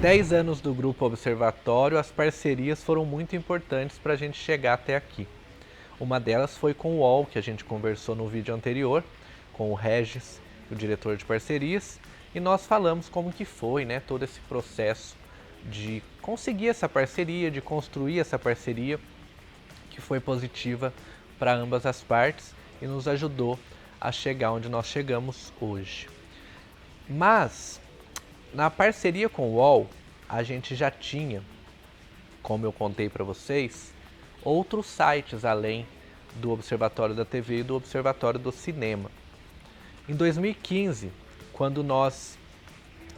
10 anos do Grupo Observatório, as parcerias foram muito importantes para a gente chegar até aqui. Uma delas foi com o UOL, que a gente conversou no vídeo anterior, com o Regis, o diretor de parcerias, e nós falamos como que foi, né, todo esse processo de conseguir essa parceria, de construir essa parceria, que foi positiva para ambas as partes e nos ajudou a chegar onde nós chegamos hoje. Mas, na parceria com o UOL, a gente já tinha, como eu contei para vocês, outros sites além do Observatório da TV e do Observatório do Cinema. Em 2015, quando nós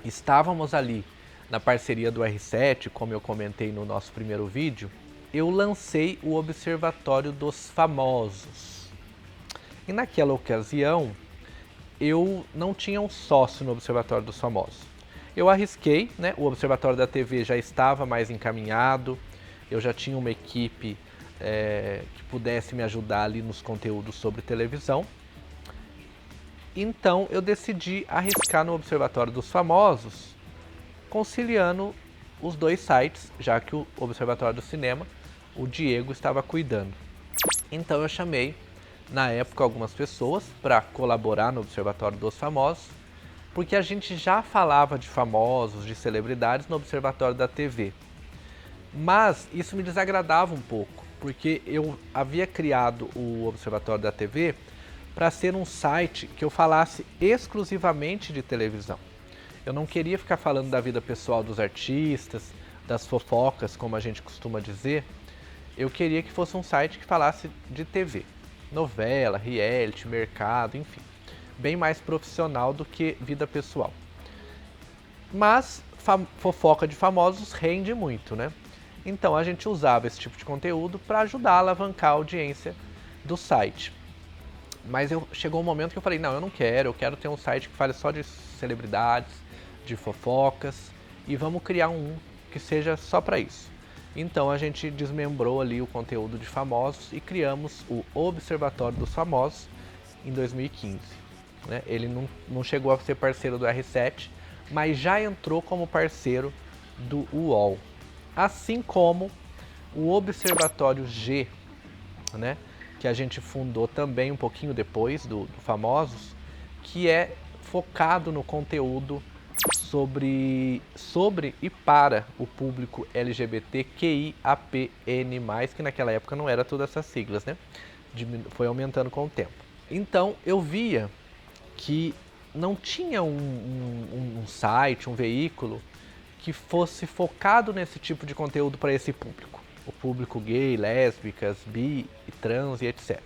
estávamos ali na parceria do R7, como eu comentei no nosso primeiro vídeo, eu lancei o Observatório dos Famosos. E naquela ocasião, eu não tinha um sócio no Observatório dos Famosos. Eu arrisquei, né? O Observatório da TV já estava mais encaminhado, eu já tinha uma equipe que pudesse me ajudar ali nos conteúdos sobre televisão. Então eu decidi arriscar no Observatório dos Famosos, conciliando os dois sites, já que o Observatório do Cinema, o Diego estava cuidando. Então eu chamei, na época, algumas pessoas para colaborar no Observatório dos Famosos, porque a gente já falava de famosos, de celebridades no Observatório da TV. Mas isso me desagradava um pouco, porque eu havia criado o Observatório da TV para ser um site que eu falasse exclusivamente de televisão. Eu não queria ficar falando da vida pessoal dos artistas, das fofocas, como a gente costuma dizer. Eu queria que fosse um site que falasse de TV, novela, reality, mercado, enfim. Bem mais profissional do que vida pessoal. Mas fofoca de famosos rende muito, né? Então a gente usava esse tipo de conteúdo para ajudar a alavancar a audiência do site. Mas chegou um momento que eu falei, não, eu quero ter um site que fale só de celebridades, de fofocas, e vamos criar um que seja só para isso. Então a gente desmembrou ali o conteúdo de famosos e criamos o Observatório dos Famosos em 2015. Né? Ele não chegou a ser parceiro do R7, mas já entrou como parceiro do UOL. Assim como o Observatório G, né? Que a gente fundou também um pouquinho depois do Famosos, que é focado no conteúdo sobre e para o público LGBTQIAPN+, que naquela época não era todas essas siglas, né? Foi aumentando com o tempo. Então eu via que não tinha um site, um veículo que fosse focado nesse tipo de conteúdo para esse público. O público gay, lésbicas, bi, trans e etc.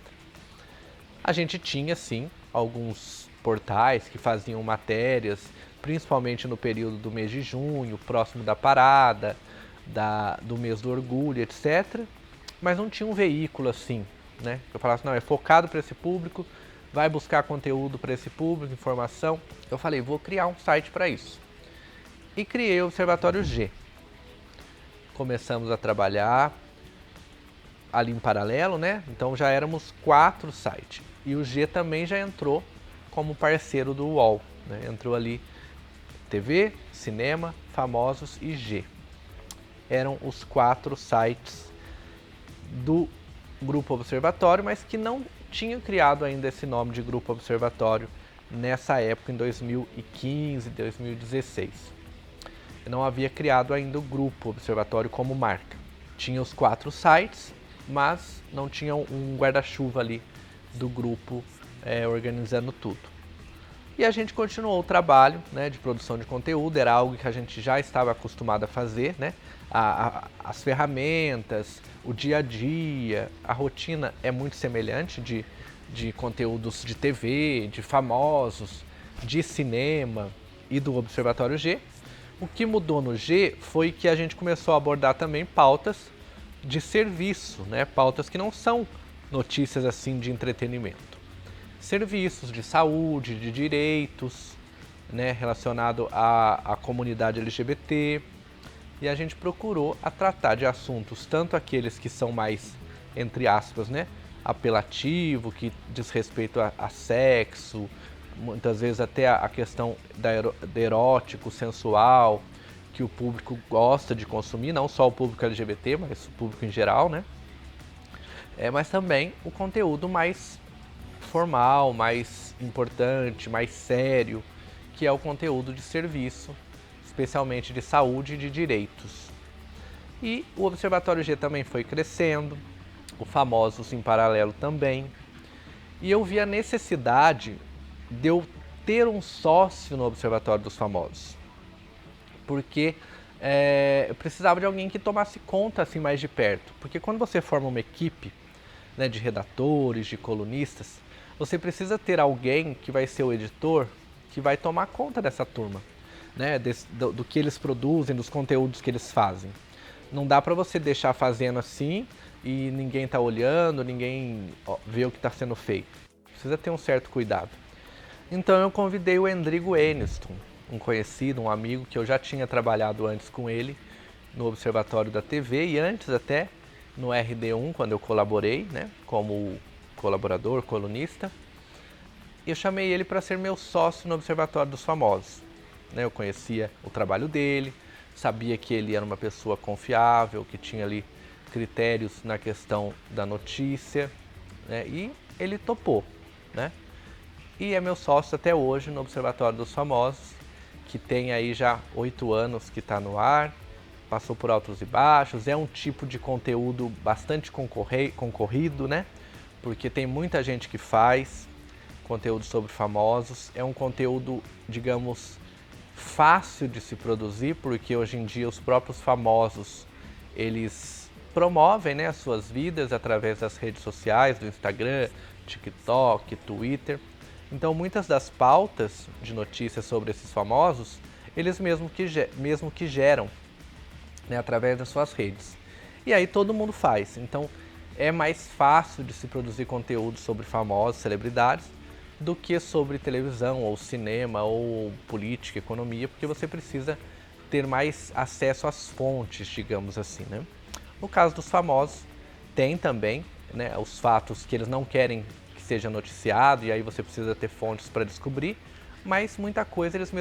A gente tinha, sim, alguns portais que faziam matérias, principalmente no período do mês de junho, próximo da parada, do mês do orgulho, etc. Mas não tinha um veículo assim, né? Eu falasse, não, é focado para esse público, vai buscar conteúdo para esse público, informação. Eu falei, vou criar um site para isso. E criei o Observatório G. Começamos a trabalhar ali em paralelo, né? Então já éramos 4 sites. E o G também já entrou como parceiro do UOL, né? Entrou ali TV, Cinema, Famosos e G. Eram os 4 sites do Grupo Observatório, mas que não tinham criado ainda esse nome de Grupo Observatório nessa época, em 2015, 2016. Eu não havia criado ainda o Grupo Observatório como marca. Tinha os 4 sites, mas não tinha um guarda-chuva ali do grupo organizando tudo. E a gente continuou o trabalho, né, de produção de conteúdo, era algo que a gente já estava acostumado a fazer, né? As ferramentas, o dia a dia, a rotina é muito semelhante de conteúdos de TV, de famosos, de cinema e do Observatório G. O que mudou no G foi que a gente começou a abordar também pautas de serviço, né? Pautas que não são notícias assim de entretenimento. Serviços de saúde, de direitos, né? Relacionado à comunidade LGBT. E a gente procurou a tratar de assuntos, tanto aqueles que são mais, entre aspas, né? Apelativo, que diz respeito a sexo, muitas vezes até a questão da erótico, sensual, que o público gosta de consumir, não só o público LGBT, mas o público em geral, né? Mas também o conteúdo mais formal, mais importante, mais sério, que é o conteúdo de serviço, especialmente de saúde e de direitos. E o Observatório G também foi crescendo, o Famosos em paralelo também. E eu vi a necessidade de eu ter um sócio no Observatório dos Famosos, porque eu precisava de alguém que tomasse conta assim mais de perto. Porque quando você forma uma equipe, né, de redatores, de colunistas, você precisa ter alguém que vai ser o editor, que vai tomar conta dessa turma, né, do que eles produzem, dos conteúdos que eles fazem. Não dá para você deixar fazendo assim e ninguém tá olhando, ninguém vê o que está sendo feito. Precisa ter um certo cuidado. Então eu convidei o Endrigo Eniston, um conhecido, um amigo que eu já tinha trabalhado antes com ele no Observatório da TV e antes até no RD1, quando eu colaborei, né, como colaborador, colunista. Eu chamei ele para ser meu sócio no Observatório dos Famosos. Eu conhecia o trabalho dele, sabia que ele era uma pessoa confiável, que tinha ali critérios na questão da notícia, né, e ele topou, né? E é meu sócio até hoje no Observatório dos Famosos, que tem aí já 8 anos que está no ar, passou por altos e baixos, é um tipo de conteúdo bastante concorrido, né? Porque tem muita gente que faz conteúdo sobre famosos, é um conteúdo, digamos, fácil de se produzir, porque hoje em dia os próprios famosos, eles promovem, né, as suas vidas através das redes sociais, do Instagram, TikTok, Twitter. Então muitas das pautas de notícias sobre esses famosos, eles mesmo que geram, né, através das suas redes. E aí todo mundo faz. Então é mais fácil de se produzir conteúdo sobre famosos, celebridades, do que sobre televisão, ou cinema, ou política, economia, porque você precisa ter mais acesso às fontes, digamos assim, né? No caso dos famosos, tem também, né, os fatos que eles não querem que seja noticiado, e aí você precisa ter fontes para descobrir, mas muita coisa eles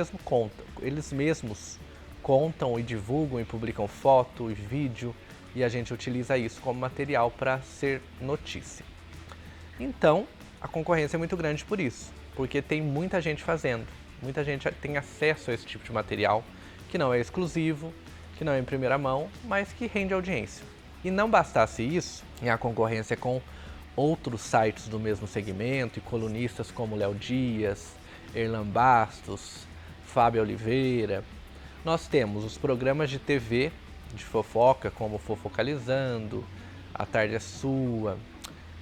mesmos contam e divulgam e publicam foto e vídeo, e a gente utiliza isso como material para ser notícia. Então, a concorrência é muito grande por isso, porque tem muita gente fazendo, muita gente tem acesso a esse tipo de material, que não é exclusivo, que não é em primeira mão, mas que rende audiência. E não bastasse isso, e a concorrência com outros sites do mesmo segmento, e colunistas como Léo Dias, Erlan Bastos, Fábio Oliveira, nós temos os programas de TV de fofoca, como Fofocalizando, A Tarde é Sua,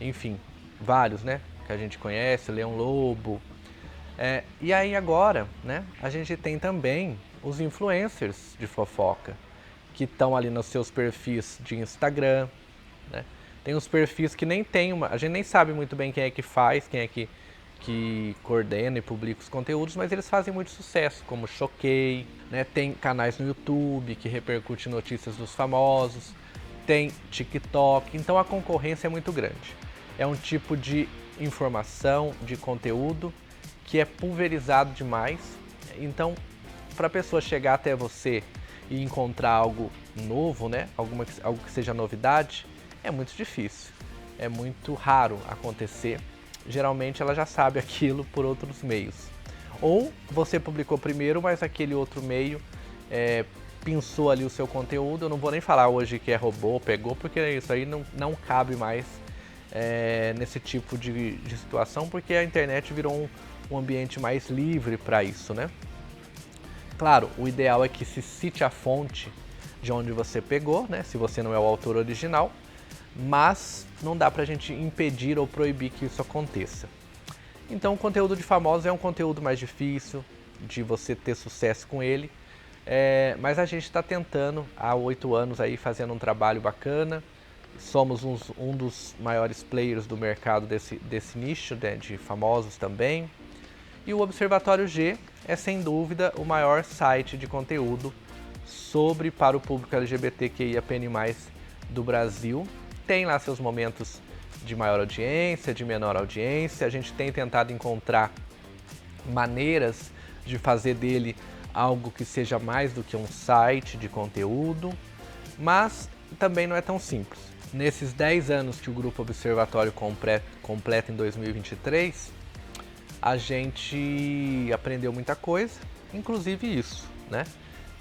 enfim, vários, né, que a gente conhece, Leão Lobo. E aí agora, né, a gente tem também os influencers de fofoca, que estão ali nos seus perfis de Instagram, né? Tem os perfis que nem tem a gente nem sabe muito bem quem é que faz, quem é que coordena e publica os conteúdos, mas eles fazem muito sucesso, como Choquei, né? Tem canais no YouTube que repercutem notícias dos famosos, tem TikTok, então a concorrência é muito grande. É um tipo de informação, de conteúdo que é pulverizado demais, então para a pessoa chegar até você e encontrar algo novo, né? algo que seja novidade, é muito difícil, é muito raro acontecer. Geralmente ela já sabe aquilo por outros meios. Ou você publicou primeiro, mas aquele outro meio pensou ali o seu conteúdo. Eu não vou nem falar hoje que é robô, pegou, porque isso aí não cabe mais nesse tipo de situação, porque a internet virou um ambiente mais livre para isso, né? Claro, o ideal é que se cite a fonte de onde você pegou, né? Se você não é o autor original, mas não dá pra gente impedir ou proibir que isso aconteça. Então o conteúdo de famosos é um conteúdo mais difícil de você ter sucesso com ele, mas a gente está tentando há 8 anos aí fazendo um trabalho bacana. Somos um dos maiores players do mercado desse nicho, né, de famosos também. E o Observatório G é sem dúvida o maior site de conteúdo para o público LGBTQIAPN+, do Brasil. Tem lá seus momentos de maior audiência, de menor audiência. A gente tem tentado encontrar maneiras de fazer dele algo que seja mais do que um site de conteúdo, mas também não é tão simples. Nesses 10 anos que o Grupo Observatório completa em 2023, a gente aprendeu muita coisa, inclusive isso, né?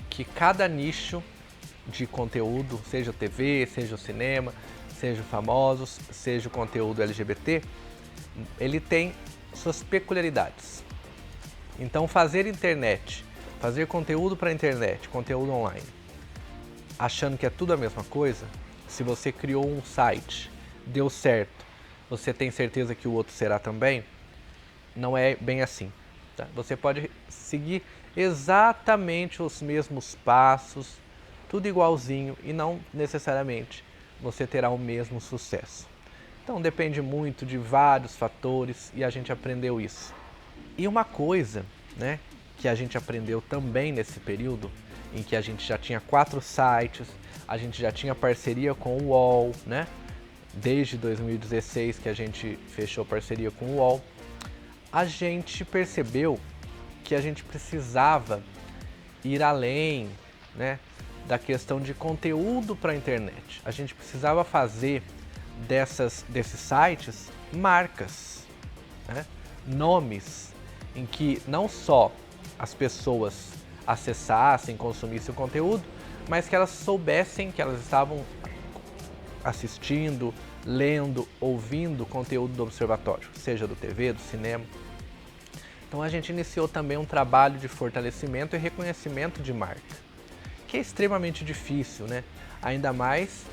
Que cada nicho de conteúdo, seja o TV, seja o cinema, seja o famosos, seja o conteúdo LGBT, ele tem suas peculiaridades. Então fazer internet, fazer conteúdo para a internet, conteúdo online, achando que é tudo a mesma coisa, se você criou um site, deu certo, você tem certeza que o outro será também? Não é bem assim. Tá? Você pode seguir exatamente os mesmos passos, tudo igualzinho e não necessariamente você terá o mesmo sucesso. Então depende muito de vários fatores e a gente aprendeu isso. E uma coisa, né, que a gente aprendeu também nesse período, em que a gente já tinha 4 sites, a gente já tinha parceria com o UOL, né? Desde 2016 que a gente fechou parceria com o UOL, a gente percebeu que a gente precisava ir além, né, da questão de conteúdo para a internet. A gente precisava fazer desses sites marcas, né, nomes em que não só as pessoas acessassem, consumissem o conteúdo, mas que elas soubessem que elas estavam assistindo, lendo, ouvindo conteúdo do Observatório, seja do TV, do cinema. Então a gente iniciou também um trabalho de fortalecimento e reconhecimento de marca, que é extremamente difícil, né? Ainda mais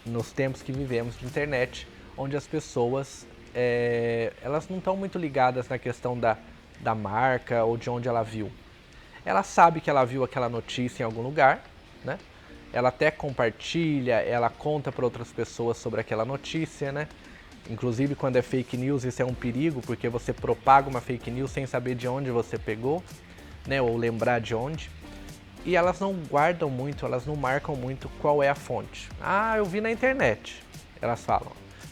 nos tempos que vivemos de internet, onde as pessoas elas não estão muito ligadas na questão da marca ou de onde ela viu. Ela sabe que ela viu aquela notícia em algum lugar, né? Ela até compartilha, ela conta para outras pessoas sobre aquela notícia, né? Inclusive quando é fake news isso é um perigo, porque você propaga uma fake news sem saber de onde você pegou, né? Ou lembrar de onde. E elas não guardam muito, elas não marcam muito qual é a fonte. Ah, eu vi na internet, elas falam.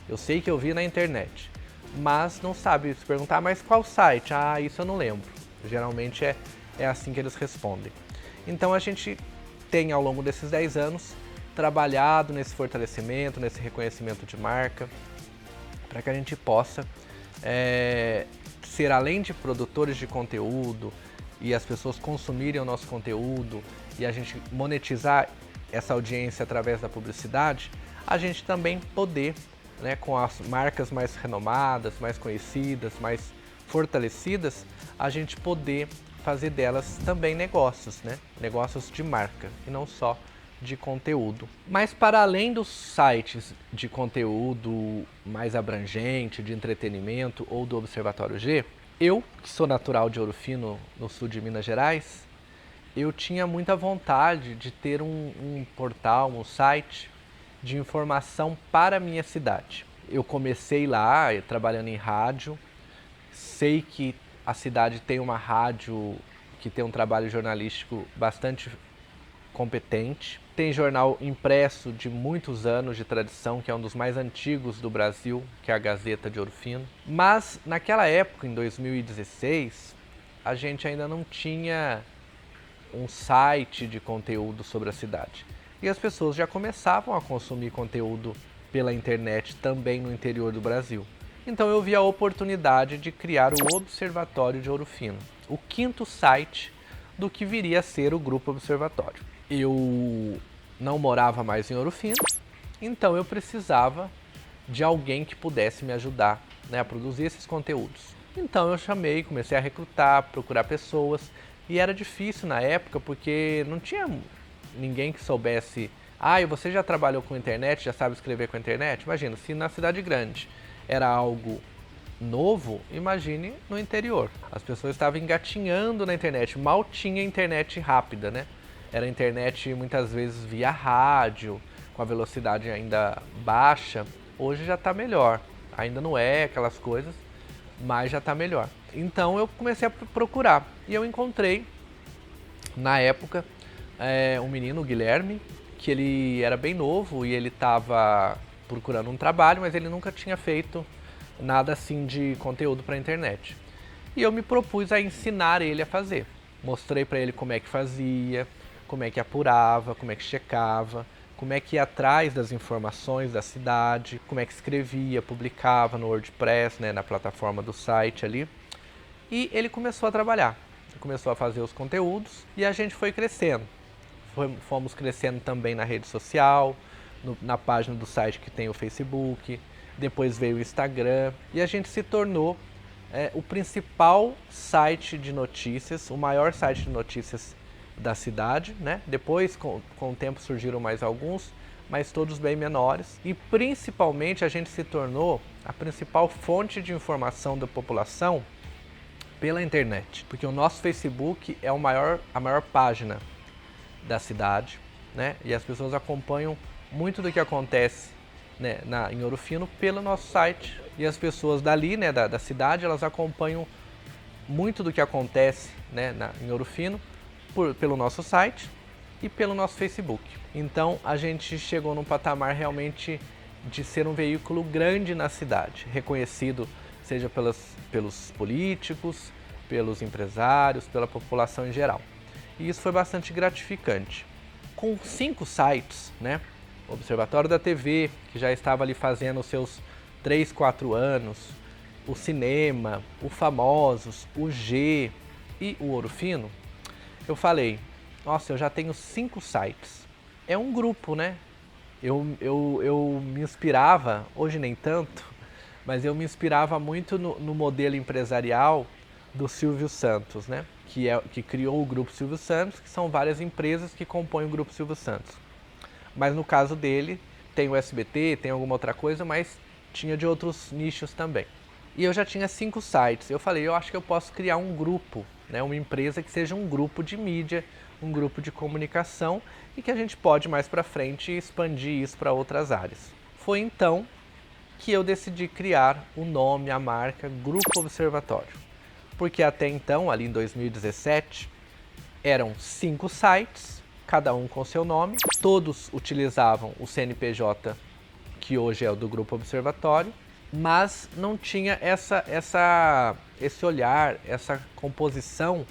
Eu sei que eu vi na internet, mas não sabe se perguntar, mas qual site? Ah, isso eu não lembro. Geralmente é assim que eles respondem. Então a gente tem ao longo desses 10 anos trabalhado nesse fortalecimento, nesse reconhecimento de marca, para que a gente possa ser, além de produtores de conteúdo e as pessoas consumirem o nosso conteúdo e a gente monetizar essa audiência através da publicidade, a gente também poder, né, com as marcas mais renomadas, mais conhecidas, mais fortalecidas, a gente poder fazer delas também negócios, né? Negócios de marca e não só de conteúdo. Mas para além dos sites de conteúdo mais abrangente, de entretenimento ou do Observatório G, eu, que sou natural de Ouro Fino, no sul de Minas Gerais, eu tinha muita vontade de ter um portal, um site de informação para a minha cidade. Eu comecei lá, trabalhando em rádio, sei que a cidade tem uma rádio que tem um trabalho jornalístico bastante competente. Tem jornal impresso de muitos anos de tradição, que é um dos mais antigos do Brasil, que é a Gazeta de Ouro Fino. Mas naquela época, em 2016, a gente ainda não tinha um site de conteúdo sobre a cidade. E as pessoas já começavam a consumir conteúdo pela internet também no interior do Brasil. Então eu vi a oportunidade de criar o Observatório de Ouro Fino, o 5º site do que viria a ser o Grupo Observatório. Eu não morava mais em Ouro Fino, então eu precisava de alguém que pudesse me ajudar, né, a produzir esses conteúdos. Então eu chamei, comecei a recrutar, procurar pessoas, e era difícil na época porque não tinha ninguém que soubesse. Ah, e você já trabalhou com internet, já sabe escrever com internet? Imagina, se na cidade grande era algo novo, imagine no interior. As pessoas estavam engatinhando na internet, mal tinha internet rápida, né? Era internet muitas vezes via rádio, com a velocidade ainda baixa. Hoje já está melhor, ainda não é aquelas coisas, mas já está melhor. Então eu comecei a procurar e eu encontrei, na época, um menino, o Guilherme, que ele era bem novo e ele estava procurando um trabalho, mas ele nunca tinha feito nada assim de conteúdo para a internet. E eu me propus a ensinar ele a fazer. Mostrei para ele como é que fazia, como é que apurava, como é que checava, como é que ia atrás das informações da cidade, como é que escrevia, publicava no WordPress, né, na plataforma do site ali. E ele começou a trabalhar, começou a fazer os conteúdos e a gente foi crescendo. Fomos crescendo também na rede social, na página do site que tem o Facebook, depois veio o Instagram e a gente se tornou o principal site de notícias, o maior site de notícias da cidade, né? Depois, com o tempo, surgiram mais alguns, mas todos bem menores. E principalmente a gente se tornou a principal fonte de informação da população pela internet, porque o nosso Facebook é a maior página da cidade, né? E as pessoas acompanham muito do que acontece, né, em Ouro Fino pelo nosso site. E as pessoas dali, né, da cidade, elas acompanham muito do que acontece, né, em Ouro Fino pelo nosso site e pelo nosso Facebook. Então a gente chegou num patamar realmente de ser um veículo grande na cidade, reconhecido seja pelos políticos, pelos empresários, pela população em geral. E isso foi bastante gratificante. Com 5 sites, né, o Observatório da TV, que já estava ali fazendo os seus 3, 4 anos, o Cinema, o Famosos, o G e o Ouro Fino, eu falei, nossa, eu já tenho 5 sites. É um grupo, né? Eu me inspirava, hoje nem tanto, mas eu me inspirava muito no modelo empresarial do Silvio Santos, né? Que criou o Grupo Silvio Santos, que são várias empresas que compõem o Grupo Silvio Santos. Mas no caso dele, tem o SBT, tem alguma outra coisa, mas tinha de outros nichos também. E eu já tinha 5 sites. Eu falei, eu acho que eu posso criar um grupo, né? Uma empresa que seja um grupo de mídia, um grupo de comunicação e que a gente pode mais para frente expandir isso para outras áreas. Foi então que eu decidi criar o nome, a marca Grupo Observatório. Porque até então, ali em 2017, eram 5 sites, cada um com seu nome, todos utilizavam o CNPJ, que hoje é o do Grupo Observatório, mas não tinha esse olhar, essa composição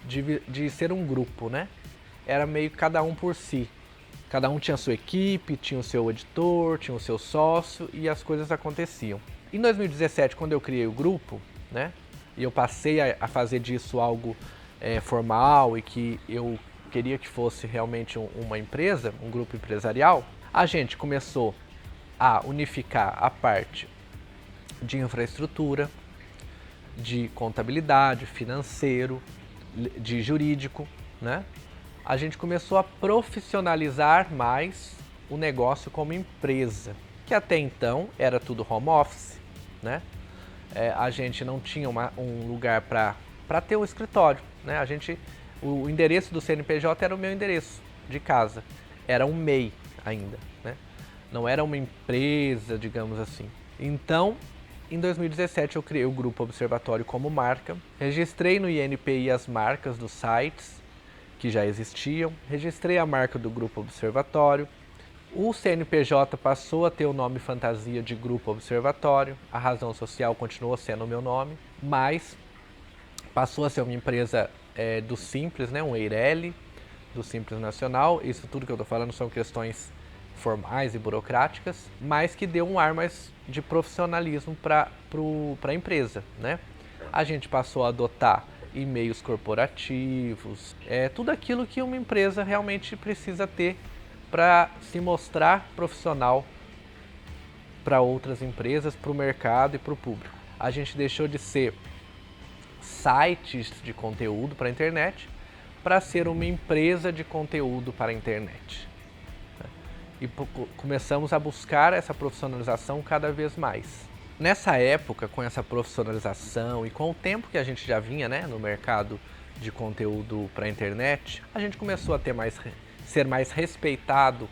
de ser um grupo, né? Era meio cada um por si. Cada um tinha a sua equipe, tinha o seu editor, tinha o seu sócio e as coisas aconteciam. Em 2017, quando eu criei o grupo, né? E eu passei a fazer disso algo formal e que eu queria que fosse realmente uma empresa, um grupo empresarial, a gente começou a unificar a parte de infraestrutura, de contabilidade, financeiro, de jurídico, né? A gente começou a profissionalizar mais o negócio como empresa, que até então era tudo home office, né? A gente não tinha um lugar para ter o escritório, né? O endereço do CNPJ era o meu endereço de casa, era um MEI ainda, né? Não era uma empresa, digamos assim. Então, em 2017 eu criei o Grupo Observatório como marca, registrei no INPI as marcas dos sites que já existiam, registrei a marca do Grupo Observatório, o CNPJ passou a ter o nome fantasia de Grupo Observatório, a razão social continuou sendo o meu nome, mas passou a ser uma empresa do Simples, né, um Eireli, do Simples Nacional. Isso tudo que eu estou falando são questões formais e burocráticas, mas que deu um ar mais de profissionalismo para a empresa, né? A gente passou a adotar e-mails corporativos, tudo aquilo que uma empresa realmente precisa ter para se mostrar profissional para outras empresas, para o mercado e para o público. A gente deixou de ser sites de conteúdo para a internet para ser uma empresa de conteúdo para a internet. E começamos a buscar essa profissionalização cada vez mais. Nessa época, com essa profissionalização e com o tempo que a gente já vinha, né, no mercado de conteúdo para a internet, a gente começou a ser mais respeitado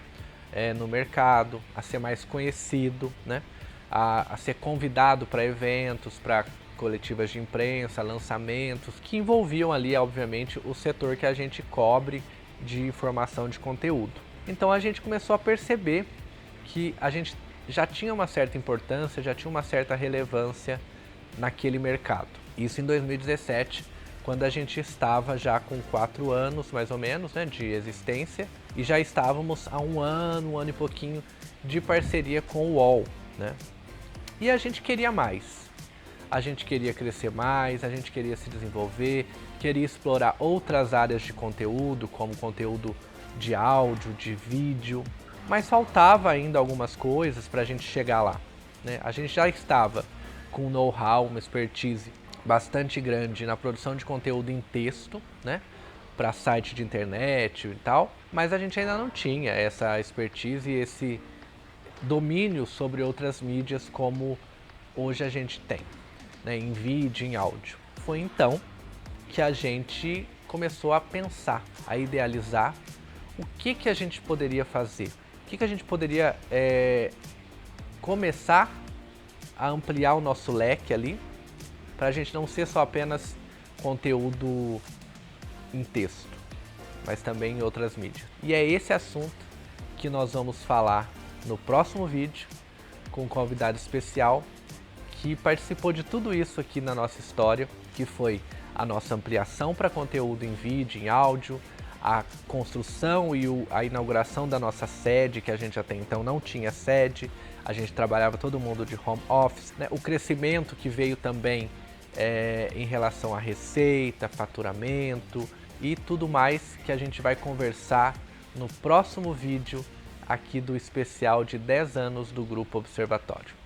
no mercado, a ser mais conhecido, né, a ser convidado para eventos, para coletivas de imprensa, lançamentos, que envolviam ali, obviamente, o setor que a gente cobre de informação de conteúdo. Então a gente começou a perceber que a gente já tinha uma certa importância, já tinha uma certa relevância naquele mercado. Isso em 2017, quando a gente estava já com 4 anos, mais ou menos, né, de existência, e já estávamos há um ano e pouquinho de parceria com o UOL, né? E a gente queria mais. A gente queria crescer mais, a gente queria se desenvolver, queria explorar outras áreas de conteúdo, como conteúdo de áudio, de vídeo, mas faltava ainda algumas coisas para a gente chegar lá, né? A gente já estava com um know-how, uma expertise bastante grande na produção de conteúdo em texto, né, para site de internet e tal, mas a gente ainda não tinha essa expertise e esse domínio sobre outras mídias como hoje a gente tem, né, em vídeo, em áudio. Foi então que a gente começou a pensar, a idealizar o que a gente poderia fazer, o que a gente poderia começar a ampliar o nosso leque ali, para a gente não ser só apenas conteúdo em texto, mas também em outras mídias. E é esse assunto que nós vamos falar no próximo vídeo, com um convidado especial que participou de tudo isso aqui na nossa história, que foi a nossa ampliação para conteúdo em vídeo, em áudio, a construção e a inauguração da nossa sede, que a gente até então não tinha sede, a gente trabalhava todo mundo de home office, né? O crescimento que veio também em relação à receita, faturamento e tudo mais que a gente vai conversar no próximo vídeo aqui do especial de 10 anos do Grupo Observatório.